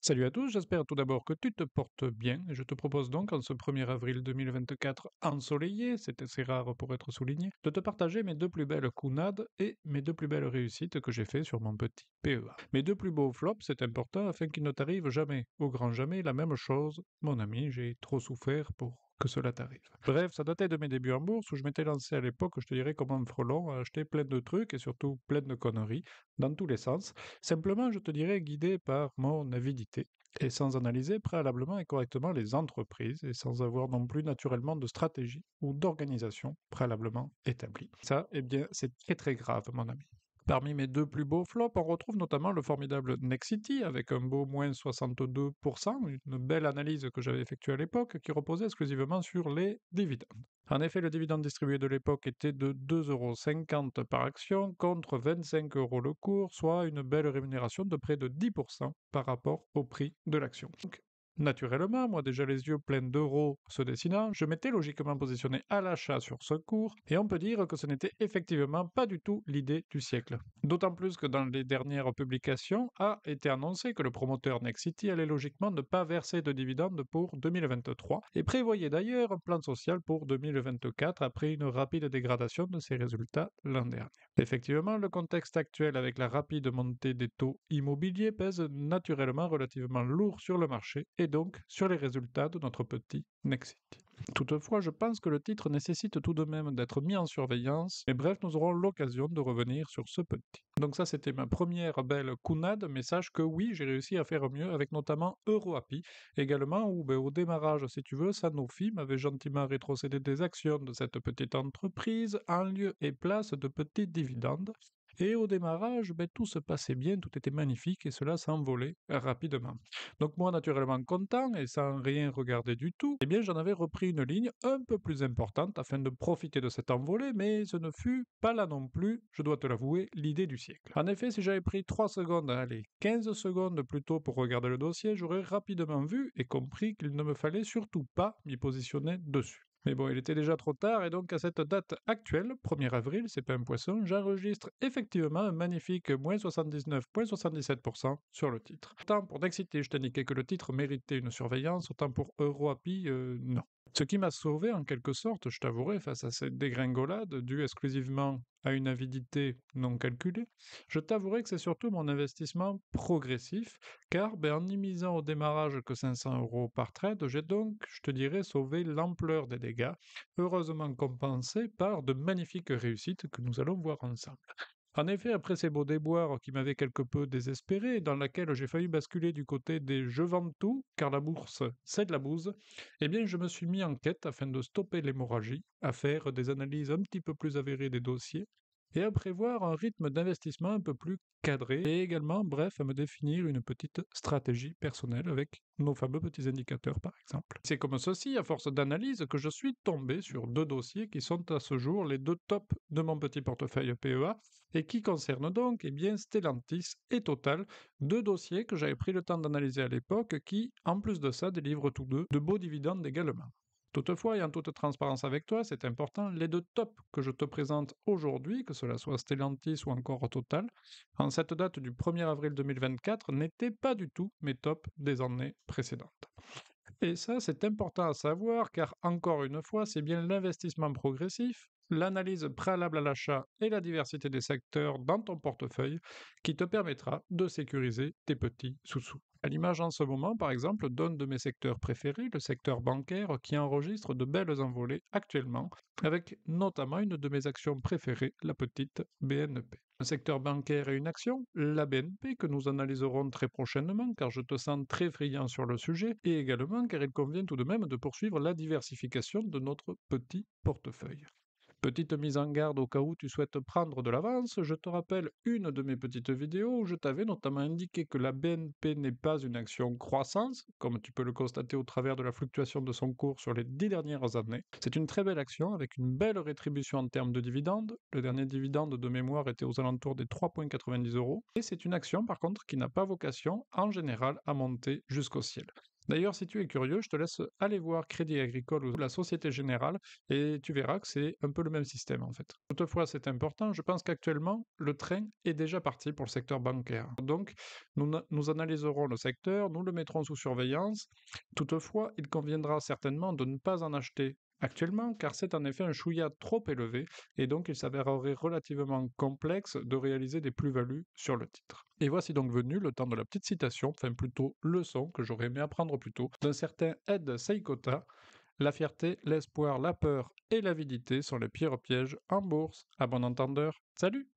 Salut à tous, j'espère tout d'abord que tu te portes bien. Et je te propose donc en ce 1er avril 2024 ensoleillé, c'est assez rare pour être souligné, de te partager mes deux plus belles counades et mes deux plus belles réussites que j'ai fait sur mon petit PEA. Mes deux plus beaux flops, c'est important afin qu'il ne t'arrive jamais, au grand jamais, la même chose. Mon ami, j'ai trop souffert pour que cela t'arrive. Bref, ça datait de mes débuts en bourse où je m'étais lancé à l'époque, je te dirais comme un frelon, à acheter plein de trucs et surtout plein de conneries dans tous les sens. Simplement, je te dirais, guidé par mon avidité et sans analyser préalablement et correctement les entreprises et sans avoir non plus naturellement de stratégie ou d'organisation préalablement établie. Ça, eh bien, c'est très très grave, mon ami. Parmi mes deux plus beaux flops, on retrouve notamment le formidable Nexity avec un beau moins 62%, une belle analyse que j'avais effectuée à l'époque qui reposait exclusivement sur les dividendes. En effet, le dividende distribué de l'époque était de 2,50 € par action contre 25 € le cours, soit une belle rémunération de près de 10% par rapport au prix de l'action. Donc, naturellement, moi déjà les yeux pleins d'euros se dessinant, je m'étais logiquement positionné à l'achat sur ce cours, et on peut dire que ce n'était effectivement pas du tout l'idée du siècle. D'autant plus que dans les dernières publications a été annoncé que le promoteur Nexity allait logiquement ne pas verser de dividendes pour 2023, et prévoyait d'ailleurs un plan social pour 2024 après une rapide dégradation de ses résultats l'an dernier. Effectivement, le contexte actuel avec la rapide montée des taux immobiliers pèse naturellement relativement lourd sur le marché et donc sur les résultats de notre petit Nexity. Toutefois, je pense que le titre nécessite tout de même d'être mis en surveillance, mais bref, nous aurons l'occasion de revenir sur ce petit. Donc ça, c'était ma première belle counade, mais sache que oui, j'ai réussi à faire mieux avec notamment EuroAPI, également où au démarrage, si tu veux, Sanofi m'avait gentiment rétrocédé des actions de cette petite entreprise en lieu et place de petits dividendes. Et au démarrage, tout se passait bien, tout était magnifique et cela s'envolait rapidement. Donc moi, naturellement content et sans rien regarder du tout, eh bien j'en avais repris une ligne un peu plus importante afin de profiter de cette envolée, mais ce ne fut pas là non plus, je dois te l'avouer, l'idée du siècle. En effet, si j'avais pris 3 secondes, allez, 15 secondes plutôt pour regarder le dossier, j'aurais rapidement vu et compris qu'il ne me fallait surtout pas m'y positionner dessus. Mais bon, il était déjà trop tard et donc à cette date actuelle, 1er avril, c'est pas un poisson, j'enregistre effectivement un magnifique moins 79,77% sur le titre. Autant pour Nexity, je t'indiquais que le titre méritait une surveillance, autant pour EuroAPI, non. Ce qui m'a sauvé en quelque sorte, je t'avouerai, face à cette dégringolade due exclusivement à une avidité non calculée, je t'avouerai que c'est surtout mon investissement progressif, car en y misant au démarrage que 500 € par trade, j'ai donc, je te dirais, sauvé l'ampleur des dégâts, heureusement compensés par de magnifiques réussites que nous allons voir ensemble. En effet, après ces beaux déboires qui m'avaient quelque peu désespéré, et dans laquelle j'ai failli basculer du côté des «je vends tout, car la bourse, c'est de la bouse», eh bien je me suis mis en quête afin de stopper l'hémorragie, à faire des analyses un petit peu plus avérées des dossiers, et à prévoir un rythme d'investissement un peu plus cadré, et également, bref, à me définir une petite stratégie personnelle avec nos fameux petits indicateurs, par exemple. C'est comme ceci, à force d'analyse, que je suis tombé sur deux dossiers qui sont à ce jour les deux tops de mon petit portefeuille PEA, et qui concernent donc Stellantis et Total, deux dossiers que j'avais pris le temps d'analyser à l'époque, qui, en plus de ça, délivrent tous deux de beaux dividendes également. Toutefois, et en toute transparence avec toi, c'est important, les deux tops que je te présente aujourd'hui, que cela soit Stellantis ou encore Total, en cette date du 1er avril 2024, n'étaient pas du tout mes tops des années précédentes. Et ça, c'est important à savoir car, encore une fois, c'est bien l'investissement progressif, l'analyse préalable à l'achat et la diversité des secteurs dans ton portefeuille qui te permettra de sécuriser tes petits sous-sous. À l'image en ce moment, par exemple, d'un de mes secteurs préférés, le secteur bancaire, qui enregistre de belles envolées actuellement, avec notamment une de mes actions préférées, la petite BNP. Un secteur bancaire et une action, la BNP, que nous analyserons très prochainement, car je te sens très friand sur le sujet, et également car il convient tout de même de poursuivre la diversification de notre petit portefeuille. Petite mise en garde au cas où tu souhaites prendre de l'avance, je te rappelle une de mes petites vidéos où je t'avais notamment indiqué que la BNP n'est pas une action croissance, comme tu peux le constater au travers de la fluctuation de son cours sur les 10 dernières années. C'est une très belle action avec une belle rétribution en termes de dividendes. Le dernier dividende de mémoire était aux alentours des 3,90 €. Et c'est une action par contre qui n'a pas vocation en général à monter jusqu'au ciel. D'ailleurs, si tu es curieux, je te laisse aller voir Crédit Agricole ou la Société Générale et tu verras que c'est un peu le même système en fait. Toutefois, c'est important, je pense qu'actuellement, le train est déjà parti pour le secteur bancaire. Donc, nous analyserons le secteur, nous le mettrons sous surveillance. Toutefois, il conviendra certainement de ne pas en acheter actuellement car c'est en effet un chouïa trop élevé et donc il s'avérerait relativement complexe de réaliser des plus-values sur le titre. Et voici donc venu le temps de la petite citation, enfin plutôt leçon que j'aurais aimé apprendre plus tôt, d'un certain Ed Seikota. La fierté, l'espoir, la peur et l'avidité sont les pires pièges en bourse. À bon entendeur, salut!